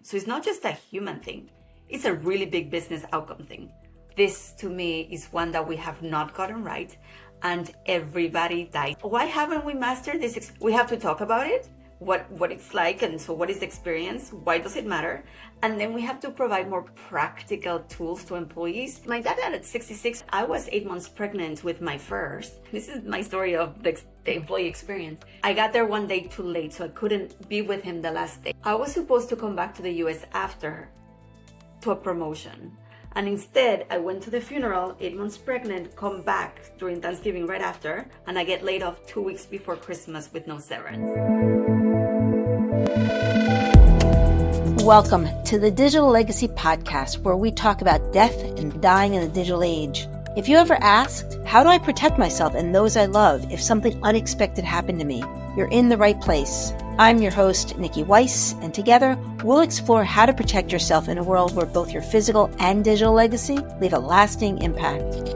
So it's not just a human thing. It's a really big business outcome thing. This, to me, is one that we have not gotten right, and everybody dies. Why haven't we mastered this? We have to talk about it, what it's like, and so what is the experience? Why does it matter? And then we have to provide more practical tools to employees. My dad died at 66. I was 8 months pregnant with my first. This is my story of the employee experience. I got there one day too late, so I couldn't be with him the last day. I was supposed to come back to the US after to a promotion. And instead, I went to the funeral, 8 months pregnant, come back during Thanksgiving right after, and I get laid off 2 weeks before Christmas with no severance. Welcome to the Digital Legacy Podcast, where we talk about death and dying in the digital age. If you ever asked, how do I protect myself and those I love if something unexpected happened to me? You're in the right place. I'm your host, Niki Weiss, and together we'll explore how to protect yourself in a world where both your physical and digital legacy leave a lasting impact.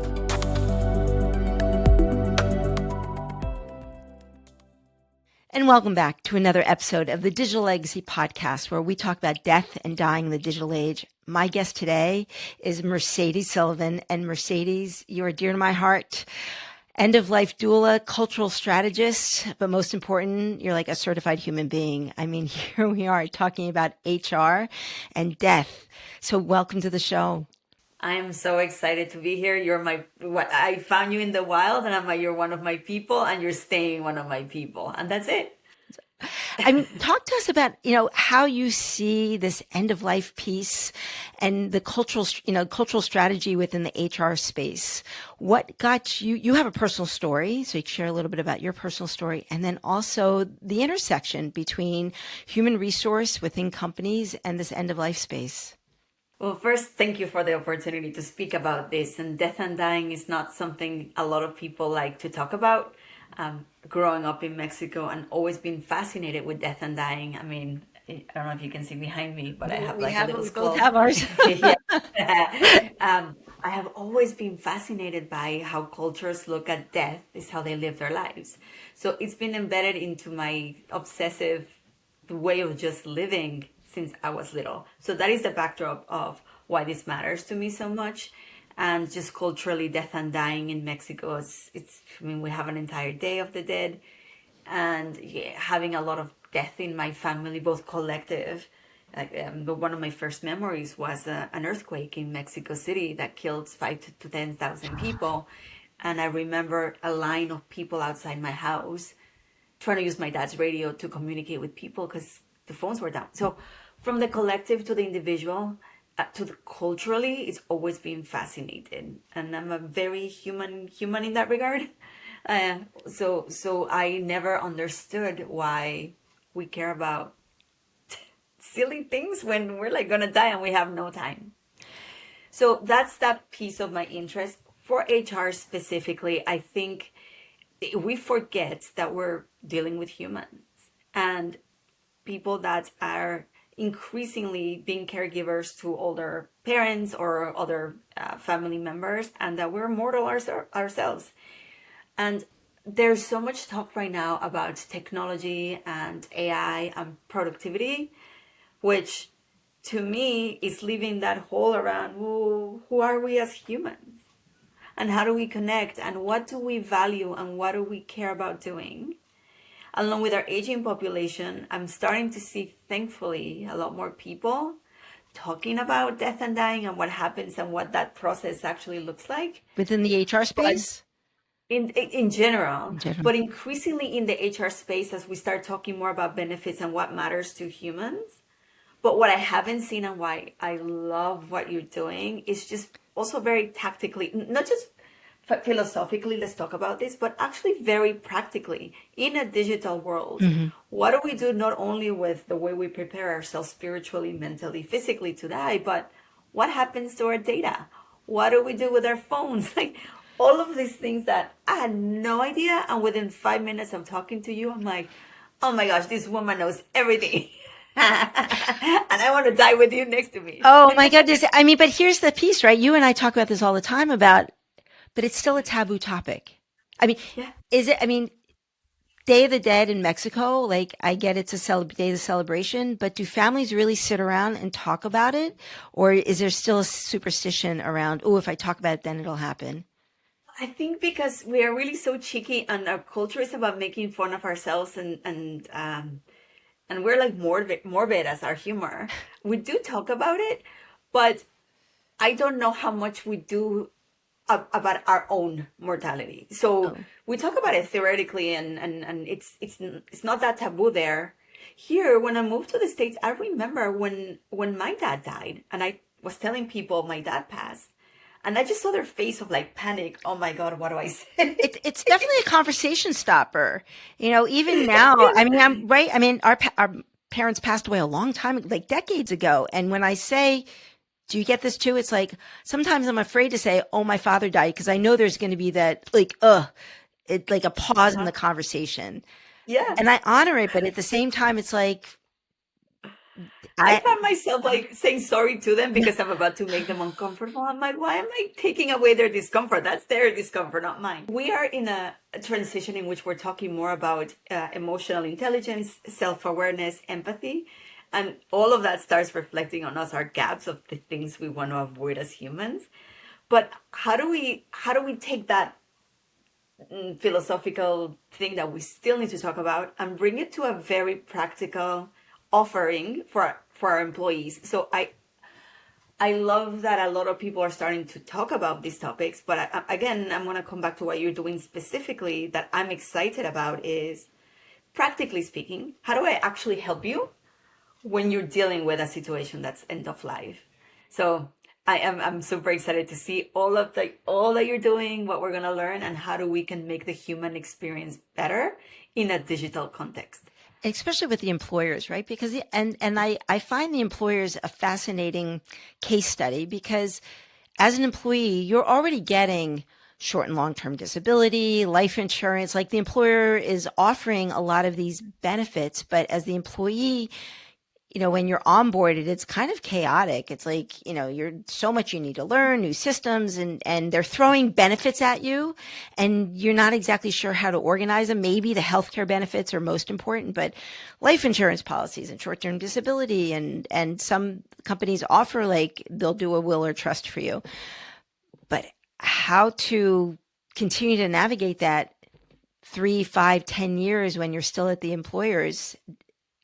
And welcome back to another episode of the Digital Legacy Podcast, where we talk about death and dying in the digital age. My guest today is Mercedes Sullivan. And Mercedes, you are dear to my heart. End-of-life doula, cultural strategist, but most important, you're like a certified human being. I mean, here we are talking about HR and death. So welcome to the show. I am so excited to be here. I found you in the wild, and you're one of my people, and you're staying one of my people, and that's it. I mean, talk to us about, how you see this end of life piece and the cultural strategy within the HR space. What got you have a personal story, so you can share a little bit about your personal story, and then also the intersection between human resource within companies and this end of life space. Well, first, thank you for the opportunity to speak about this. And death and dying is not something a lot of people like to talk about. Growing up in Mexico and always been fascinated with death and dying. I mean, I don't know if you can see behind me, but I have like a little skull. We both have ours. I have always been fascinated by how cultures look at death, is how they live their lives. So it's been embedded into my obsessive way of just living since I was little. So that is the backdrop of why this matters to me so much. And just culturally, death and dying in Mexico, we have an entire Day of the Dead, and having a lot of death in my family, both collective. But one of my first memories was an earthquake in Mexico City that killed 5,000 to 10,000 people. And I remember a line of people outside my house trying to use my dad's radio to communicate with people because the phones were down. So from the collective to the individual, to the culturally, it's always been fascinated, and I'm a very human in that regard. So I never understood why we care about silly things when we're like gonna die and we have no time. So that's that piece of my interest. For HR specifically, I think we forget that we're dealing with humans and people that are increasingly being caregivers to older parents or other family members, and that we're mortal ourselves. And there's so much talk right now about technology and AI and productivity, which to me is leaving that hole around, well, who are we as humans? And how do we connect? And what do we value? And what do we care about doing? Along with our aging population, I'm starting to see, thankfully, a lot more people talking about death and dying and what happens and what that process actually looks like. Within the HR space? In general. But increasingly in the HR space, as we start talking more about benefits and what matters to humans. But what I haven't seen and why I love what you're doing is just also very tactically, not just philosophically, let's talk about this, but actually very practically in a digital world. Mm-hmm. What do we do not only with the way we prepare ourselves spiritually, mentally, physically to die, but what happens to our data? What do we do with our phones? Like all of these things that I had no idea. And within 5 minutes of talking to you, I'm like, oh my gosh, this woman knows everything. And I want to die with you next to me. Oh my goodness. I mean, but here's the piece, right? You and I talk about this all the time but it's still a taboo topic. I mean, is it, Day of the Dead in Mexico, like I get it's a day of celebration, but do families really sit around and talk about it? Or is there still a superstition around, oh, if I talk about it, then it'll happen? I think because we are really so cheeky and our culture is about making fun of ourselves and we're like morbid as our humor. We do talk about it, but I don't know how much we do about our own mortality. So Oh, we talk about it theoretically, and it's not that taboo there. Here, when I moved to the States, I remember when my dad died, and I was telling people my dad passed, and I just saw their face of like panic. Oh my God, what do I say? it's definitely a conversation stopper. You know, even now, I mean, I'm right. I mean, our parents passed away a long time, like decades ago. And when I say, do you get this too? It's like sometimes I'm afraid to say, "Oh, my father died," because I know there's going to be that like a pause in Uh-huh. the conversation, Yeah. and I honor it, but at the same time, it's like I I found myself like saying sorry to them because I'm about to make them uncomfortable. I'm like, why am I taking away their discomfort? That's their discomfort, not mine. We are in a transition in which we're talking more about emotional intelligence, self awareness, empathy. And all of that starts reflecting on us, our gaps of the things we want to avoid as humans. But how do we take that philosophical thing that we still need to talk about and bring it to a very practical offering for our employees? So I love that a lot of people are starting to talk about these topics, but again, I'm going to come back to what you're doing specifically that I'm excited about is practically speaking, how do I actually help you when you're dealing with a situation that's end of life? So I'm super excited to see all that you're doing, what we're gonna learn, and how do we can make the human experience better in a digital context. especially with the employers, right? Because I find the employers a fascinating case study because as an employee, you're already getting short and long-term disability, life insurance. Like the employer is offering a lot of these benefits, but as the employee, you know, when you're onboarded, it's kind of chaotic. It's like, you know, you're so much you need to learn, new systems, and they're throwing benefits at you, and you're not exactly sure how to organize them. Maybe the healthcare benefits are most important, but life insurance policies and short-term disability, and some companies offer like they'll do a will or trust for you. But how to continue to navigate that 3, 5, 10 years when you're still at the employers,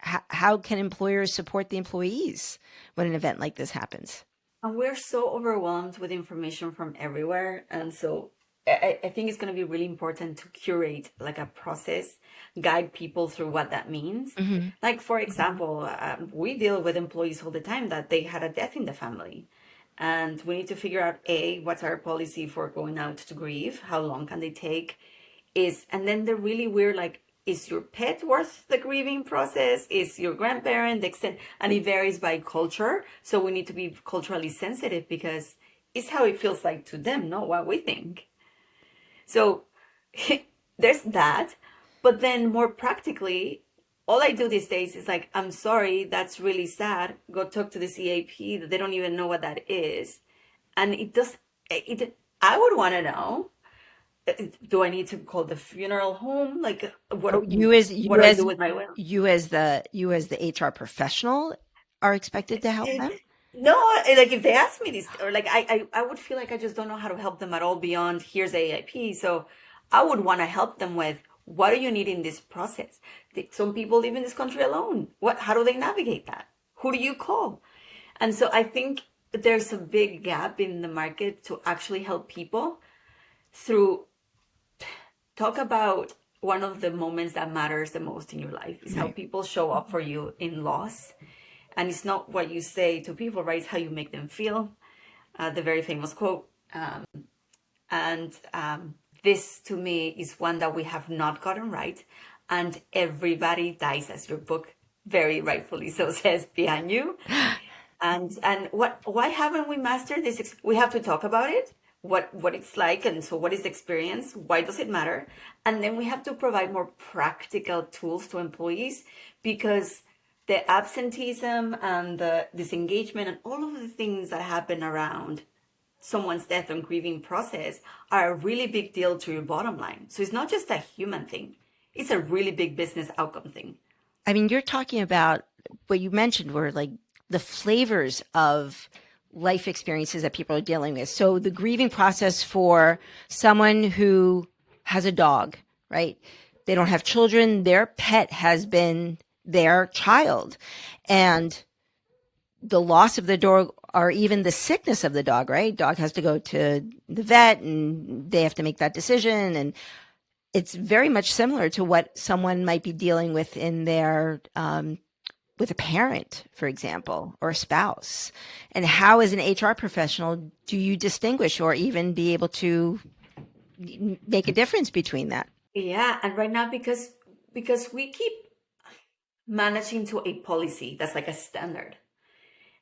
how can employers support the employees when an event like this happens? And we're so overwhelmed with information from everywhere. And so I think it's going to be really important to curate like a process, guide people through what that means. Hmm. Like, for example, we deal with employees all the time that they had a death in the family. And we need to figure out A, what's our policy for going out to grieve? How long can they take? And then they're really weird, like, is your pet worth the grieving process? Is your grandparent the extent? And it varies by culture. So we need to be culturally sensitive because it's how it feels like to them, not what we think. So there's that. But then more practically, all I do these days is like, I'm sorry, that's really sad. Go talk to the CAP. They don't even know what that is. And I would want to know, do I need to call the funeral home? Like, Oh, what do I do with my will? you as the HR professional are expected to help them. No, like if they ask me this, or like I would feel like I just don't know how to help them at all beyond here's AIP. So I would want to help them with what do you need in this process? Some people live in this country alone. How do they navigate that? Who do you call? And so I think there's a big gap in the market to actually help people through talk about one of the moments that matters the most in your life is how Right. people show up for you in loss. And it's not what you say to people, right? It's how you make them feel. The very famous quote. And this to me is one that we have not gotten right. And everybody dies, as your book very rightfully so says behind you. And why haven't we mastered this? We have to talk about it, what it's like, and so what is the experience? Why does it matter? And then we have to provide more practical tools to employees because the absenteeism and the disengagement and all of the things that happen around someone's death and grieving process are a really big deal to your bottom line. So it's not just a human thing. it's a really big business outcome thing. I mean, you're talking about what you mentioned were like the flavors of life experiences that people are dealing with. So the grieving process for someone who has a dog, right? They don't have children, their pet has been their child. And the loss of the dog or even the sickness of the dog, right? Dog has to go to the vet and they have to make that decision. And it's very much similar to what someone might be dealing with in their with a parent, for example, or a spouse. And how, as an HR professional, do you distinguish or even be able to make a difference between that? Yeah, and right now because we keep managing to a policy that's like a standard.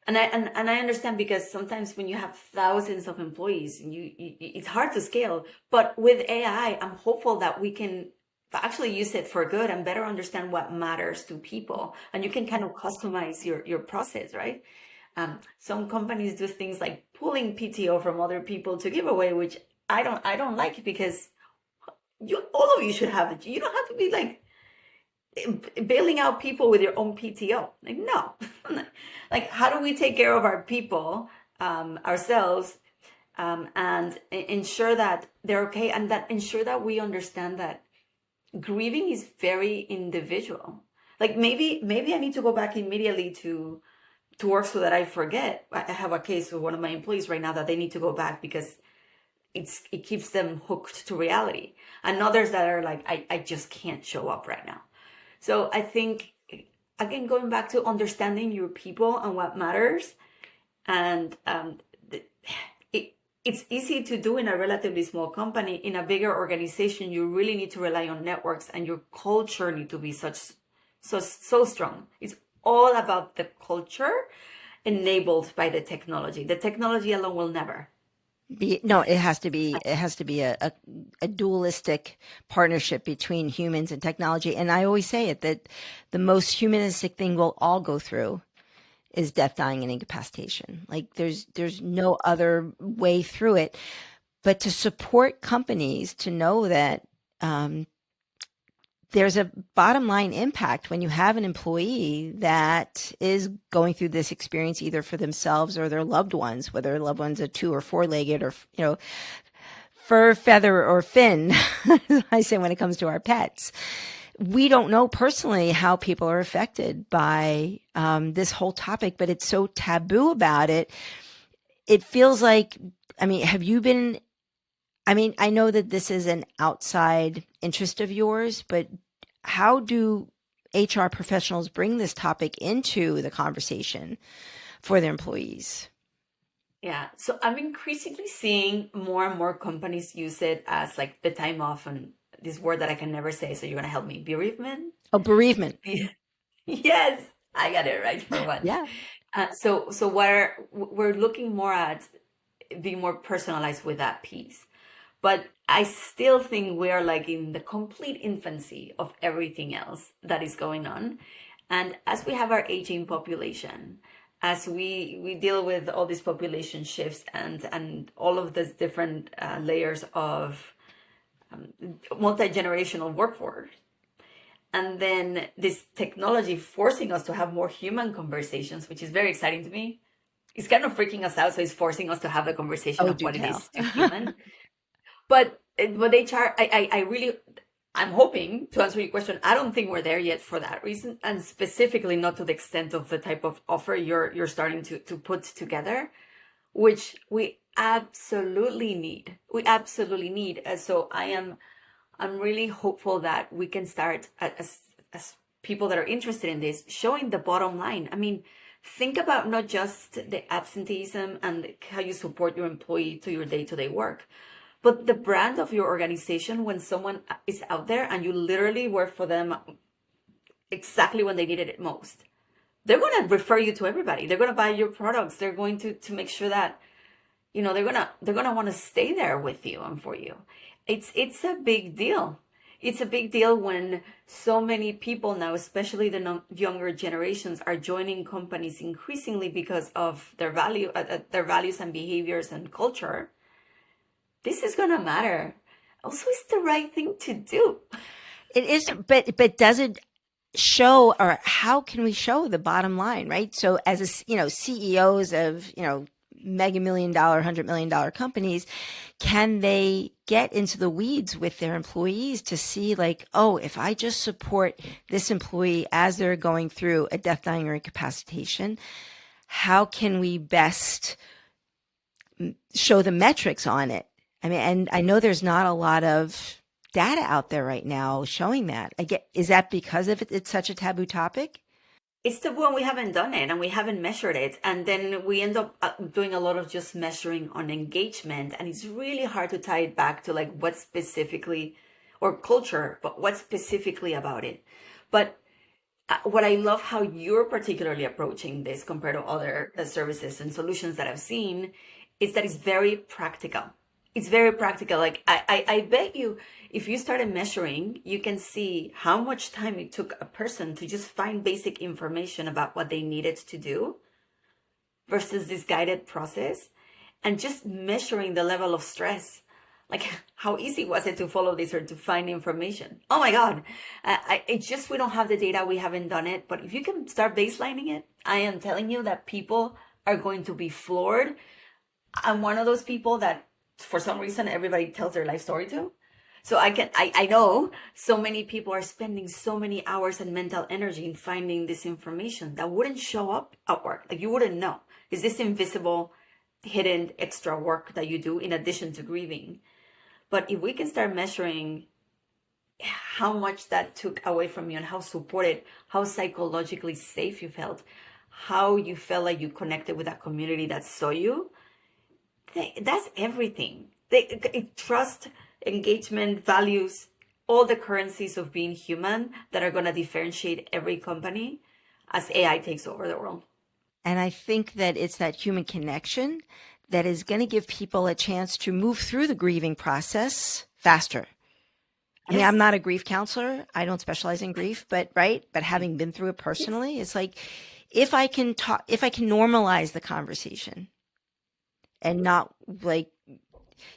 And I understand because sometimes when you have thousands of employees, it's hard to scale. But with AI, I'm hopeful that we can actually use it for good and better understand what matters to people. And you can kind of customize your process, right? Some companies do things like pulling PTO from other people to give away, which I don't like because all of you should have it. You don't have to be like bailing out people with your own PTO. Like, no. Like, how do we take care of our people, ourselves, and ensure that they're okay, and that ensure that we understand that grieving is very individual. Like, maybe I need to go back immediately to work so that I forget. I have a case with one of my employees right now that they need to go back because it keeps them hooked to reality, and others that are like, I just can't show up right now. So I think, again, going back to understanding your people and what matters, and it, it's easy to do in a relatively small company. In a bigger organization, you really need to rely on networks, and your culture need to be so strong. It's all about the culture enabled by the technology. The technology alone will never. No, it has to be a dualistic partnership between humans and technology. And I always say it that the most humanistic thing we'll all go through is death, dying, and incapacitation. Like there's no other way through it. But to support companies to know that there's a bottom line impact when you have an employee that is going through this experience either for themselves or their loved ones, whether their loved ones are two or four legged or, fur, feather, or fin, I say when it comes to our pets. We don't know personally how people are affected by this whole topic, but it's so taboo about it. It feels like, I mean, I know that this is an outside interest of yours, but how do HR professionals bring this topic into the conversation for their employees? Yeah, so I'm increasingly seeing more and more companies use it as like the time off, and this word that I can never say, so you're gonna help me. Bereavement? Oh, bereavement. Yes, I got it right for once. Yeah. So we're looking more at being more personalized with that piece. But I still think we are like in the complete infancy of everything else that is going on. And as we have our aging population, as we deal with all these population shifts and all of these different layers of multi-generational workforce, and then this technology forcing us to have more human conversations, which is very exciting to me. It's kind of freaking us out, so it's forcing us to have the conversation Oh, of do what it tell. is to human. But HR, I really, I'm hoping to answer your question. I don't think we're there yet for that reason, and specifically not to the extent of the type of offer you're starting to put together, which we absolutely need. We absolutely need. So I'm really hopeful that we can start as people that are interested in this, showing the bottom line. I mean, think about not just the absenteeism and how you support your employee to your day-to-day work, but the brand of your organization when someone is out there and you literally work for them exactly when they needed it most. They're going to refer you to everybody. They're going to buy your products. They're going to make sure that they're gonna want to stay there with you and for you. It's a big deal. It's a big deal when so many people now, especially the younger generations, are joining companies increasingly because of their values and behaviors and culture. This is gonna matter. Also, it's the right thing to do. It is, but does it show, or how can we show the bottom line, right? So as CEOs of, mega million dollar, $100 million companies, can they get into the weeds with their employees to see like, oh, if I just support this employee as they're going through a death, dying, or incapacitation, how can we best show the metrics on it? I mean, and I know there's not a lot of data out there right now showing that. Is that because of it's such a taboo topic? It's the one we haven't done it and we haven't measured it. And then we end up doing a lot of just measuring on engagement. And it's really hard to tie it back to like what specifically, or culture, but what specifically about it. But what I love how you're particularly approaching this compared to other services and solutions that I've seen is that it's very practical. It's very practical. Like I bet you, if you started measuring, you can see how much time it took a person to just find basic information about what they needed to do versus this guided process, and just measuring the level of stress. Like, how easy was it to follow this or to find information? Oh my God. It's just, we don't have the data. We haven't done it. But if you can start baselining it, I am telling you that people are going to be floored. I'm one of those people that for some reason everybody tells their life story to. So I know so many people are spending so many hours and mental energy in finding this information that wouldn't show up at work. Like, you wouldn't know. Is this invisible, hidden extra work that you do in addition to grieving? But if we can start measuring how much that took away from you and how supported, how psychologically safe you felt, how you felt like you connected with a community that saw you, that's everything. Trust, engagement, values, all the currencies of being human that are going to differentiate every company as AI takes over the world. And I think that it's that human connection that is going to give people a chance to move through the grieving process faster. I mean, Yes. I'm not a grief counselor. I don't specialize in grief, but having been through it personally, it's like, if I can normalize the conversation and not like,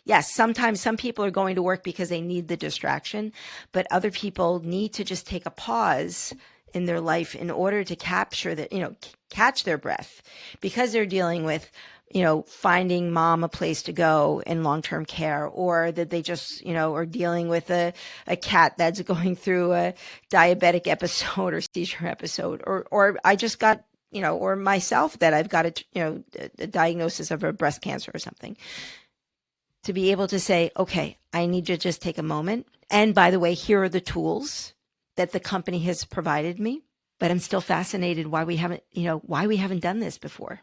yes, sometimes some people are going to work because they need the distraction, but other people need to just take a pause in their life in order to capture that, catch their breath, because they're dealing with, finding mom a place to go in long-term care, or that they just, are dealing with a cat that's going through a diabetic episode or seizure episode, or I just got, or myself, that I've got a diagnosis of a breast cancer or something. To be able to say, okay, I need to just take a moment. And by the way, here are the tools that the company has provided me, but I'm still fascinated why we haven't done this before.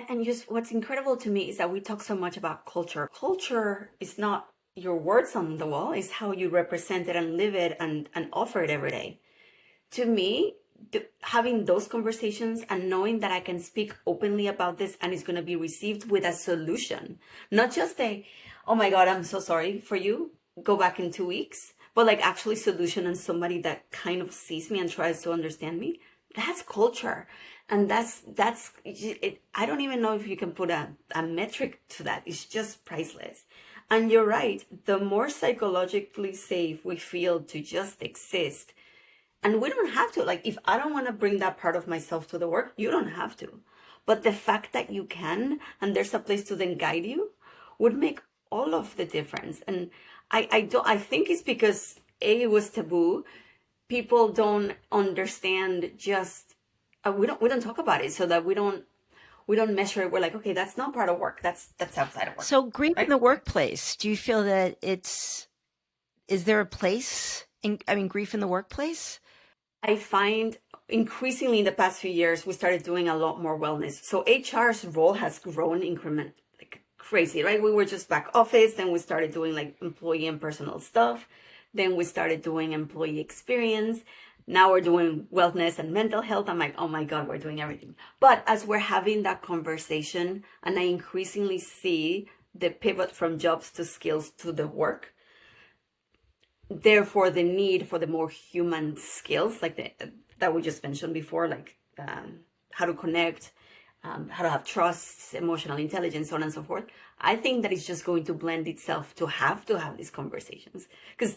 And just what's incredible to me is that we talk so much about culture. Culture is not your words on the wall, it's how you represent it and live it and offer it every day. To me, having those conversations and knowing that I can speak openly about this and it's going to be received with a solution, not just oh my God, I'm so sorry for you, go back in 2 weeks, but like actually solution, and somebody that kind of sees me and tries to understand me. That's culture. And that's it. I don't even know if you can put a metric to that. It's just priceless. And you're right. The more psychologically safe we feel to just exist, and we don't have to, like, if I don't want to bring that part of myself to the work, you don't have to. But the fact that you can, and there's a place to then guide you, would make all of the difference. And I think it's because it was taboo. People don't understand just, we don't talk about it, so that we don't measure it. We're like, okay, that's not part of work. That's outside of work. So grief right? in the workplace, do you feel that is there a place grief in the workplace? I find increasingly in the past few years, we started doing a lot more wellness. So HR's role has grown like crazy, right? We were just back office, then we started doing like employee and personal stuff. Then we started doing employee experience. Now we're doing wellness and mental health. I'm like, oh my God, we're doing everything. But as we're having that conversation, and I increasingly see the pivot from jobs to skills to the work, therefore the need for the more human skills, like that we just mentioned before, like how to connect, how to have trust, emotional intelligence, so on and so forth. I think that it's just going to blend itself to have these conversations, because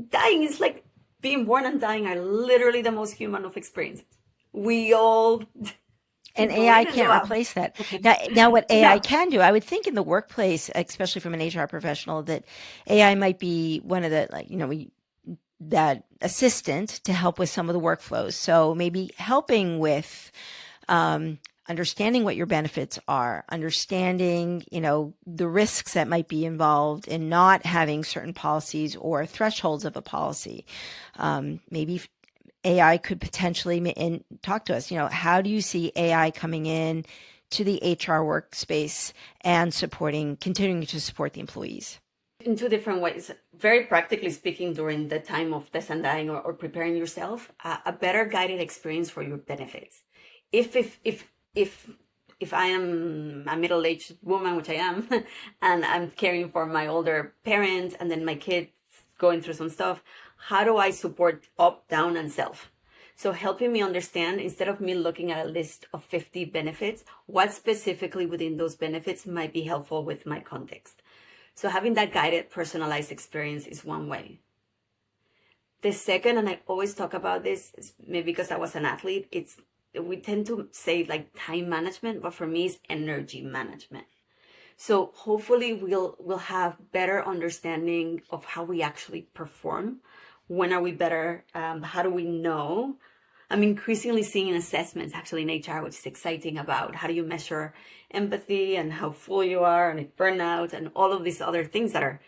Dying is like being born and dying are literally the most human of experiences. We all And go AI in and go can't out. replace that. Now what AI No. can do, I would think in the workplace, especially from an HR professional, that AI might be one of the, like, that assistant to help with some of the workflows. So maybe helping with understanding what your benefits are, understanding, the risks that might be involved in not having certain policies or thresholds of a policy. Maybe AI could potentially and talk to us, how do you see AI coming in to the HR workspace and continuing to support the employees? In two different ways. Very practically speaking, during the time of death and dying, or preparing yourself, a better guided experience for your benefits. If I am a middle-aged woman, which I am, and I'm caring for my older parents, and then my kids going through some stuff, how do I support up, down, and self? So helping me understand, instead of me looking at a list of 50 benefits, what specifically within those benefits might be helpful with my context. So having that guided, personalized experience is one way. The second, and I always talk about this, is maybe because I was an athlete, we tend to say like time management, but for me it's energy management. So hopefully we'll have better understanding of how we actually perform. When are we better? How do we know? I'm increasingly seeing assessments actually in HR, which is exciting, about how do you measure empathy and how full you are and burnout and all of these other things that are,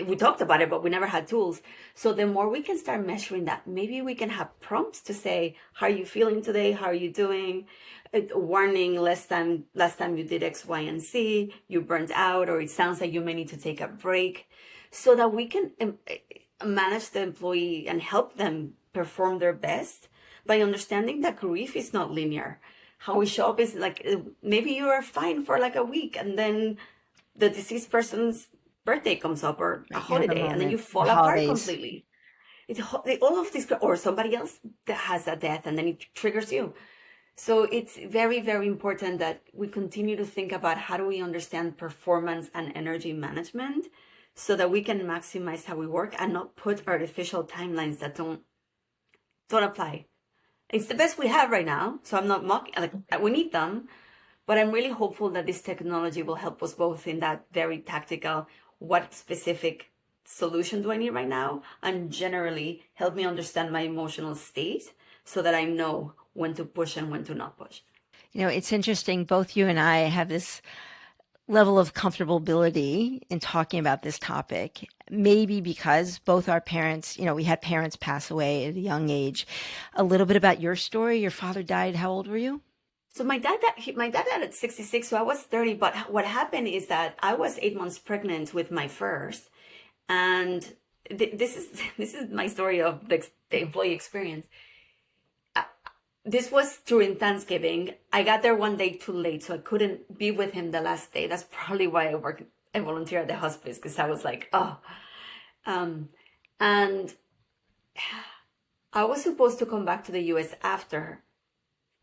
we talked about it, but we never had tools. So the more we can start measuring that, maybe we can have prompts to say, how are you feeling today? How are you doing? Warning, last time you did X, Y, and Z, you burned out, or it sounds like you may need to take a break, so that we can manage the employee and help them perform their best by understanding that grief is not linear. How we show up is like, maybe you are fine for like a week, and then the deceased person's birthday comes up, or a You have a holiday, and then you moment, the fall apart holidays. completely. All of this, or somebody else that has a death, and then it triggers you. So it's very, very important that we continue to think about how do we understand performance and energy management, so that we can maximize how we work and not put artificial timelines that don't apply. It's the best we have right now, so I'm not mocking, like, we need them, but I'm really hopeful that this technology will help us both in that very tactical, what specific solution do I need right now, and generally help me understand my emotional state so that I know when to push and when to not push. It's interesting. Both you and I have this level of comfortability in talking about this topic, maybe because both our parents, we had parents pass away at a young age. A little bit about your story. Your father died. How old were you? So my dad died at 66, so I was 30. But what happened is that I was 8 months pregnant with my first, and this is my story of the employee experience. This was during Thanksgiving. I got there one day too late, so I couldn't be with him the last day. That's probably why I volunteer at the hospice, because I was like, oh. And I was supposed to come back to the US after,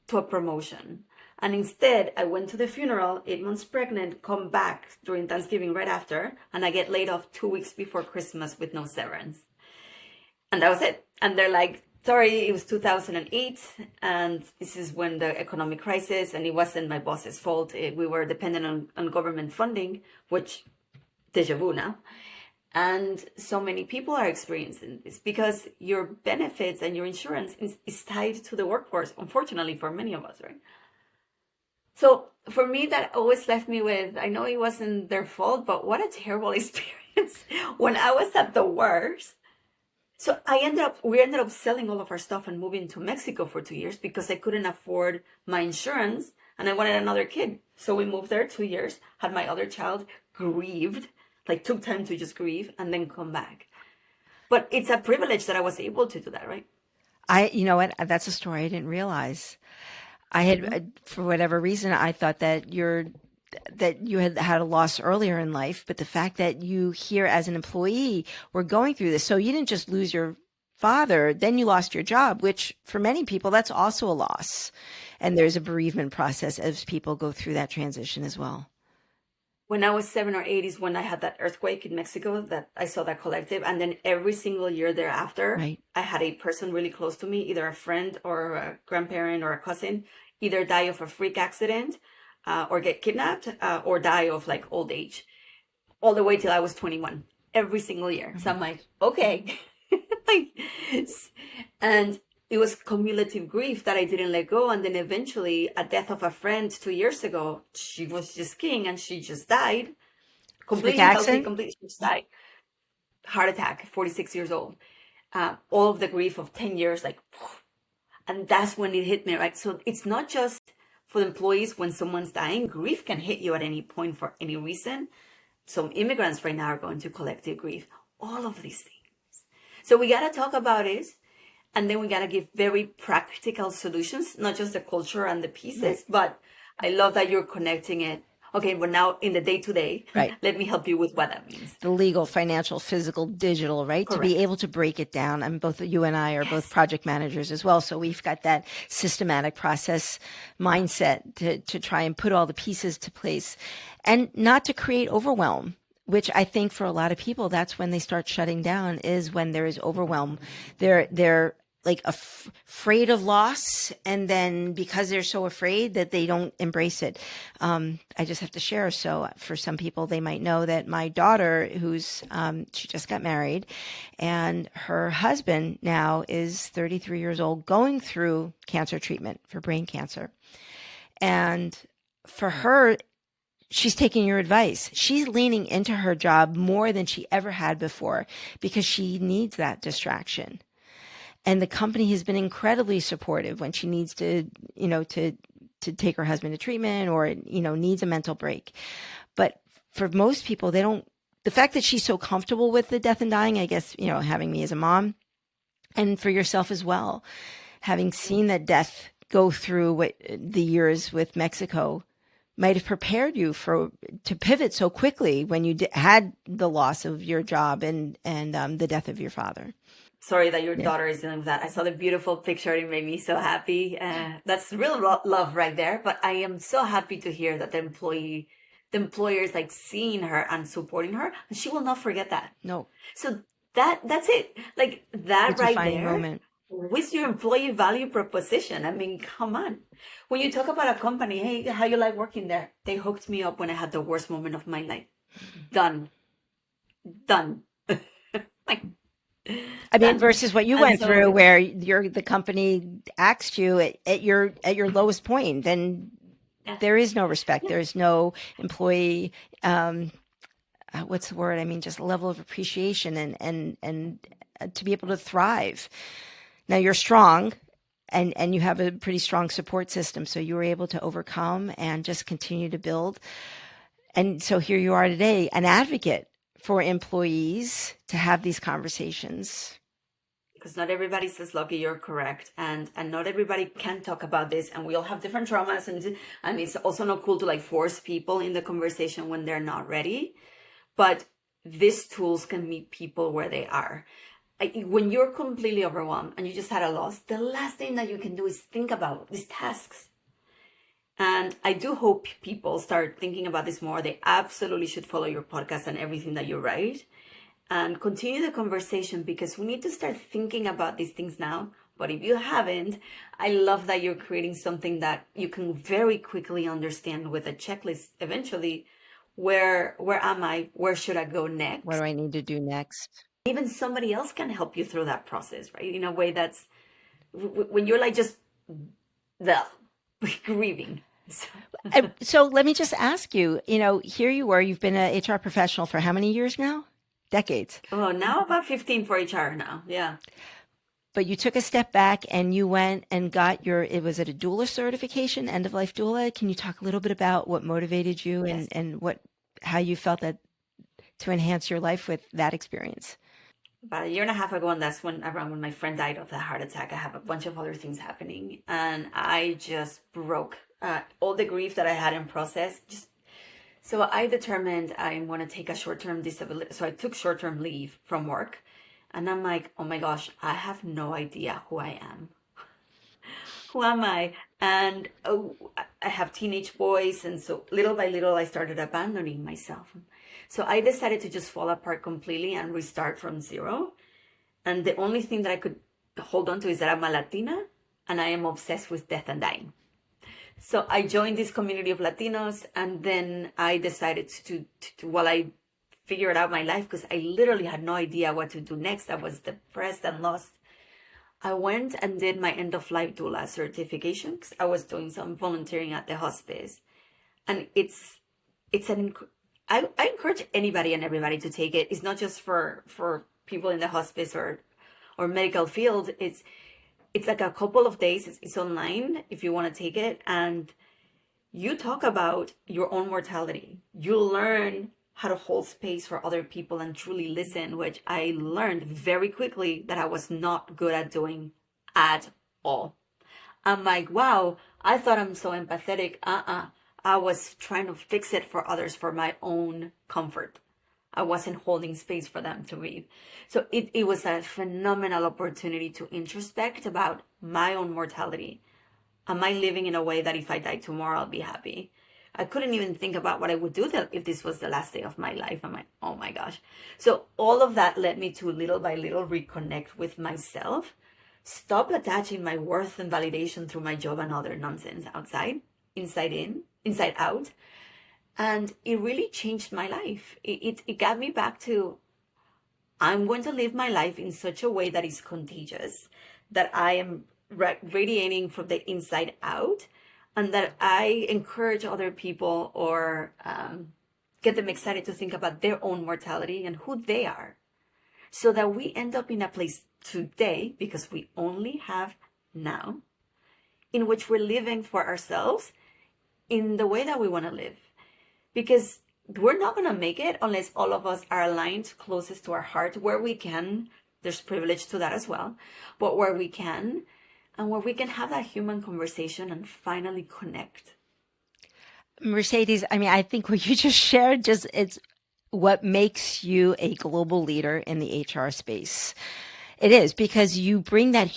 to a promotion. And instead, I went to the funeral, 8 months pregnant, come back during Thanksgiving right after, and I get laid off 2 weeks before Christmas with no severance. And that was it. And they're like, sorry, it was 2008, and this is when the economic crisis, and it wasn't my boss's fault. We were dependent on government funding, which, deja vu now. And so many people are experiencing this because your benefits and your insurance is tied to the workforce, unfortunately, for many of us, right? So for me, that always left me with, I know it wasn't their fault, but what a terrible experience when I was at the worst. So we ended up selling all of our stuff and moving to Mexico for 2 years because I couldn't afford my insurance and I wanted another kid. So we moved there 2 years, had my other child, grieved, like took time to just grieve and then come back. But it's a privilege that I was able to do that, right? You know what? That's a story I didn't realize. I had, for whatever reason, I thought that you had a loss earlier in life, but the fact that you here as an employee were going through this, so you didn't just lose your father, then you lost your job, which for many people, that's also a loss. And there's a bereavement process as people go through that transition as well. when I was 7 or 8 is when I had that earthquake in Mexico, that I saw that collective. And then every single year thereafter, Right. I had a person really close to me, either a friend or a grandparent or a cousin, either die of a freak accident, or get kidnapped, or die of like old age, all the way till I was 21, every single year. Oh So my I'm gosh. like, okay. Like, and it was cumulative grief that I didn't let go. And then eventually, a death of a friend 2 years ago, she was just skiing and she just died, Freak completely healthy, accent? completely, she just died. Heart attack, 46 years old. All of the grief of 10 years, like, and that's when it hit me, right? So it's not just for the employees when someone's dying. Grief can hit you at any point for any reason. Some immigrants right now are going through collective grief, all of these things. So we got to talk about it. And then we got to give very practical solutions, not just the culture and the Right. pieces, but I love that you're connecting it. Okay, but now in the day to day, Right. let me help you with what that means. The legal, financial, physical, digital, right? To be Correct. able to break it down. And both you and I are both Yes. project managers as well. So we've got that systematic process mindset to try and put all the pieces to place and not to create overwhelm, which I think for a lot of people, that's when they start shutting down, is when there is overwhelm. They're like afraid of loss, and then because they're so afraid that they don't embrace it. I just have to share. So for some people, they might know that my daughter, who's she just got married, and her husband now is 33 years old, going through cancer treatment for brain cancer, and for her, she's taking your advice. She's leaning into her job more than she ever had before because she needs that distraction. And the company has been incredibly supportive when she needs to, to take her husband to treatment or, needs a mental break. But for most people, they don't, the fact that she's so comfortable with the death and dying, I guess, having me as a mom, and for yourself as well, having seen that death go through what the years with Mexico might have prepared you to pivot so quickly when you had the loss of your job and the death of your father. Sorry that your Yeah. daughter is dealing with that. I saw the beautiful picture. It made me so happy. That's real love right there. But I am so happy to hear that the employer is like seeing her and supporting her, and she will not forget that. No, So that's it. Like the that right defining there moment. with your employee value proposition. I mean, come on. When you talk about a company, hey, how you like working there? They hooked me up when I had the worst moment of my life. Done. Done. Like I mean, done. versus what you And went through, so where the company axed you at your lowest point, then yeah, there is no respect. yeah. There is no employee. Um, what's the word? I mean, just a level of appreciation and to be able to thrive. Now you're strong, and you have a pretty strong support system, so you were able to overcome and just continue to build. And so here you are today, an advocate for employees to have these conversations. Because not everybody's as lucky. You're correct, and not everybody can talk about this, and we all have different traumas, and it's also not cool to like force people in the conversation when they're not ready. But these tools can meet people where they are. When you're completely overwhelmed and you just had a loss, the last thing that you can do is think about these tasks. And I do hope people start thinking about this more. They absolutely should follow your podcast and everything that you write and continue the conversation, because we need to start thinking about these things now. But if you haven't, I love that you're creating something that you can very quickly understand with a checklist eventually. Where am I? Where should I go What do next? I need to do next? Even somebody else can help you through that process, right? In a way that's when you're like just the grieving. So, So let me just ask you, here you were, you've been an HR professional for how many years now? Decades. oh, now about 15 for HR now. Yeah. But you took a step back and you went and got it was it a doula certification, end of life doula? Can you talk a little bit about what motivated you Yes. and how you felt that to enhance your life with that experience? About a year and a half ago, and that's around when my friend died of a heart attack. I have a bunch of other things happening, and I just broke all the grief that I had in process. So I determined I want to take a short-term disability. So I took short-term leave from work, and I'm like, oh my gosh, I have no idea who I am. Who am I? And I have teenage boys, and so little by little, I started abandoning myself. So I decided to just fall apart completely and restart from zero. And the only thing that I could hold on to is that I'm a Latina and I am obsessed with death and dying. So I joined this community of Latinos, and then I decided while I figured out my life, because I literally had no idea what to do next. I was depressed and lost. I went and did my end of life doula certification because I was doing some volunteering at the hospice, and it's I encourage anybody and everybody to take it. It's not just for people in the hospice or medical field. It's like a couple of days. It's online if you want to take it, and you talk about your own mortality. You learn how to hold space for other people and truly listen, which I learned very quickly that I was not good at doing at all. I'm like, wow, I thought I'm so empathetic. I was trying to fix it for others for my own comfort. I wasn't holding space for them to breathe. So it was a phenomenal opportunity to introspect about my own mortality. Am I living in a way that if I die tomorrow, I'll be happy? I couldn't even think about what I would do if this was the last day of my life. I'm like, oh my gosh. So all of that led me to little by little reconnect with myself, stop attaching my worth and validation through my job and other nonsense outside, inside in, inside out. And it really changed my life. It got me back to, I'm going to live my life in such a way that is contagious, that I am radiating from the inside out, and that I encourage other people or get them excited to think about their own mortality and who they are, so that we end up in a place today, because we only have now, in which we're living for ourselves in the way that we want to live. Because we're not going to make it unless all of us are aligned closest to our heart where we can. There's privilege to that as well, but where we can, and where we can have that human conversation and finally connect. Mercedes, I mean, I think what you just shared it's what makes you a global leader in the HR space. It is because you bring that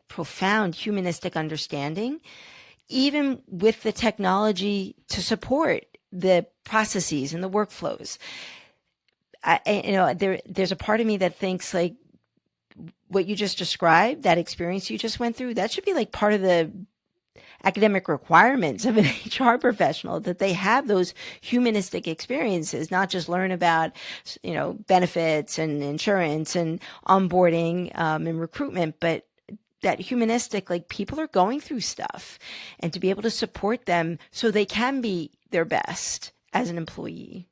profound humanistic understanding, even with the technology to support the processes and the workflows. There's a part of me that thinks like what you just described, that experience you just went through, that should be like part of the academic requirements of an HR professional, that they have those humanistic experiences, not just learn about, benefits and insurance and onboarding and recruitment, but that humanistic, like people are going through stuff, and to be able to support them so they can be their best as an employee.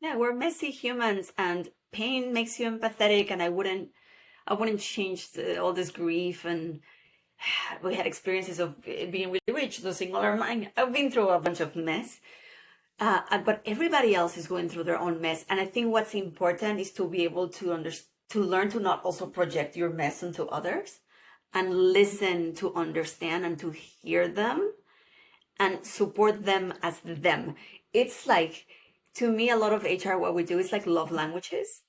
Yeah, we're messy humans, and pain makes you empathetic. And I wouldn't change all this grief. And we had experiences of being really rich, losing all our money. I've been through a bunch of mess. But everybody else is going through their own mess. And I think what's important is to be able to learn to not also project your mess onto others, and listen to understand and to hear them and support them as them. It's like, to me, a lot of HR, what we do is like love languages.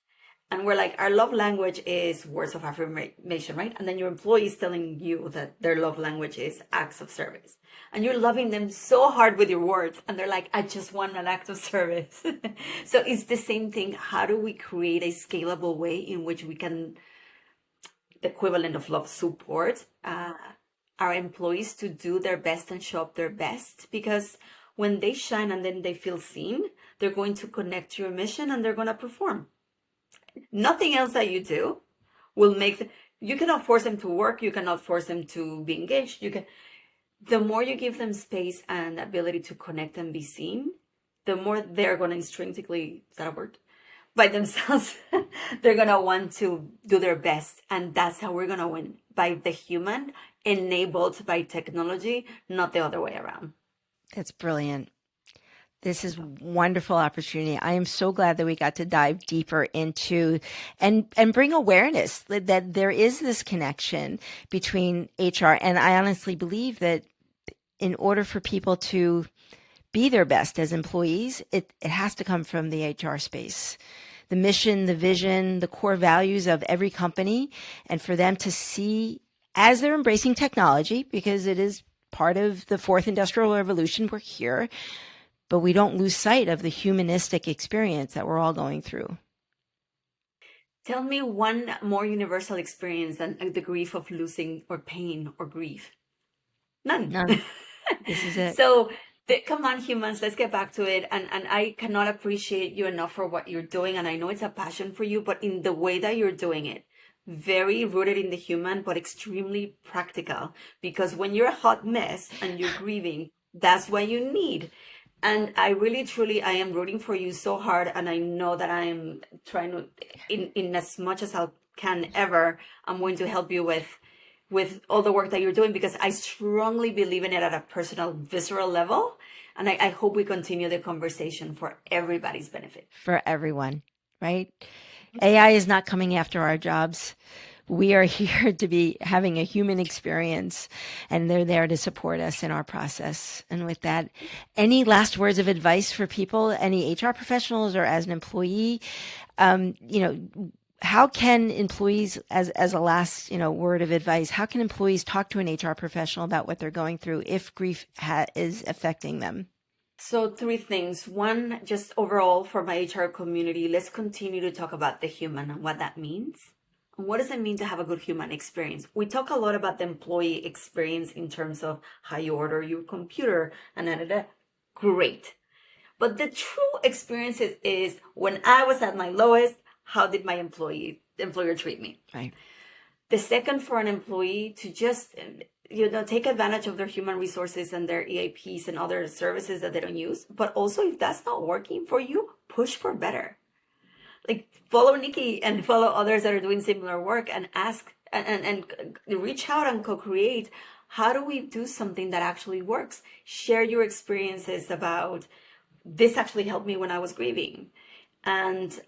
And we're like, our love language is words of affirmation, right? And then your employee is telling you that their love language is acts of service. And you're loving them so hard with your words. And they're like, I just want an act of service. So it's the same thing. How do we create a scalable way in which we can, the equivalent of love, support our employees to do their best and show up their best? Because when they shine and then they feel seen, they're going to connect to your mission and they're going to perform. Nothing else that you do will make you cannot force them to work. You cannot force them to be engaged. The more you give them space and ability to connect and be seen, the more they're going to intrinsically, is that a word? By themselves, they're going to want to do their best. And that's how we're going to win, by the human enabled by technology, not the other way around. That's brilliant. This is a wonderful opportunity. I am so glad that we got to dive deeper into and bring awareness that there is this connection between HR. And I honestly believe that in order for people to be their best as employees, it has to come from the HR space. The mission, the vision, the core values of every company, and for them to see as they're embracing technology, because it is part of the fourth industrial revolution, we're here, but we don't lose sight of the humanistic experience that we're all going through. Tell me one more universal experience than the grief of losing or pain or grief. None. None. This is it. So come on, humans, let's get back to it. And I cannot appreciate you enough for what you're doing. And I know it's a passion for you, but in the way that you're doing it, very rooted in the human, but extremely practical. Because when you're a hot mess and you're grieving, that's what you need. And I really, truly, I am rooting for you so hard. And I know that I am trying to, in as much as I can ever, I'm going to help you with all the work that you're doing, because I strongly believe in it at a personal, visceral level. And I hope we continue the conversation for everybody's benefit. For everyone, right? AI is not coming after our jobs. We are here to be having a human experience, and they're there to support us in our process. And with that, any last words of advice for people, any HR professionals or as an employee? How can employees, as a last, word of advice, how can employees talk to an HR professional about what they're going through if grief is affecting them? So 3 things. One, just overall for my HR community, let's continue to talk about the human and what that means. And what does it mean to have a good human experience? We talk a lot about the employee experience in terms of how you order your computer and great. But the true experience is when I was at my lowest, how did my employer treat me? Right. The second, for an employee to just, take advantage of their human resources and their EAPs and other services that they don't use. But also, if that's not working for you, push for better. Like, follow Niki and follow others that are doing similar work and ask and reach out and co-create. How do we do something that actually works? Share your experiences about, this actually helped me when I was grieving. And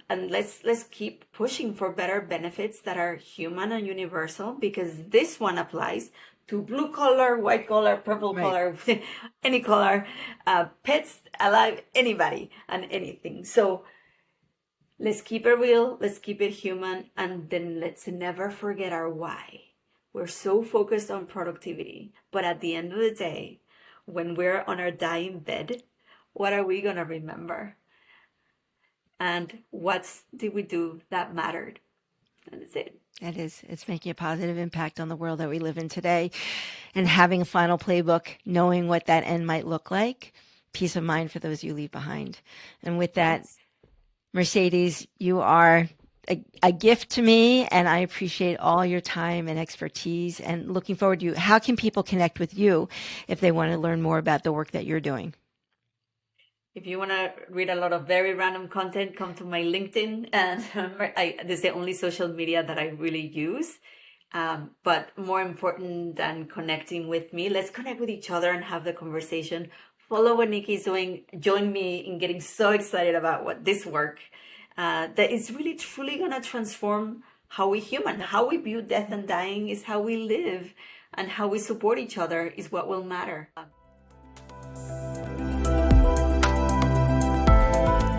let's keep pushing for better benefits that are human and universal, because this one applies to blue collar, white collar, purple collar, any color, pets, alive, anybody and anything. So let's keep it real, let's keep it human, and then let's never forget our why. We're so focused on productivity, but at the end of the day, when we're on our dying bed, what are we going to remember? And what did we do that mattered? And that's it. It is. It's making a positive impact on the world that we live in today, and having a final playbook, knowing what that end might look like, peace of mind for those you leave behind. And with that, yes. Mercedes, you are a gift to me, and I appreciate all your time and expertise, and looking forward to you. How can people connect with you if they want to learn more about the work that you're doing? If you want to read a lot of very random content, come to my LinkedIn. And this is the only social media that I really use. But more important than connecting with me, let's connect with each other and have the conversation. Follow what Niki is doing. Join me in getting so excited about what this work that is really truly going to transform how we human, how we view death and dying is how we live, and how we support each other is what will matter.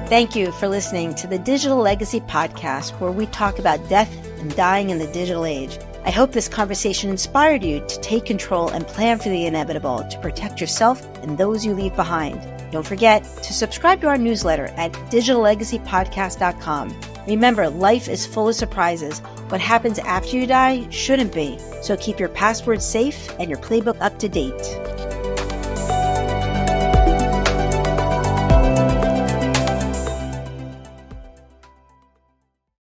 Thank you for listening to the Digital Legacy Podcast, where we talk about death and dying in the digital age. I hope this conversation inspired you to take control and plan for the inevitable to protect yourself and those you leave behind. Don't forget to subscribe to our newsletter at digitallegacypodcast.com. Remember, life is full of surprises. What happens after you die shouldn't be. So keep your passwords safe and your playbook up to date.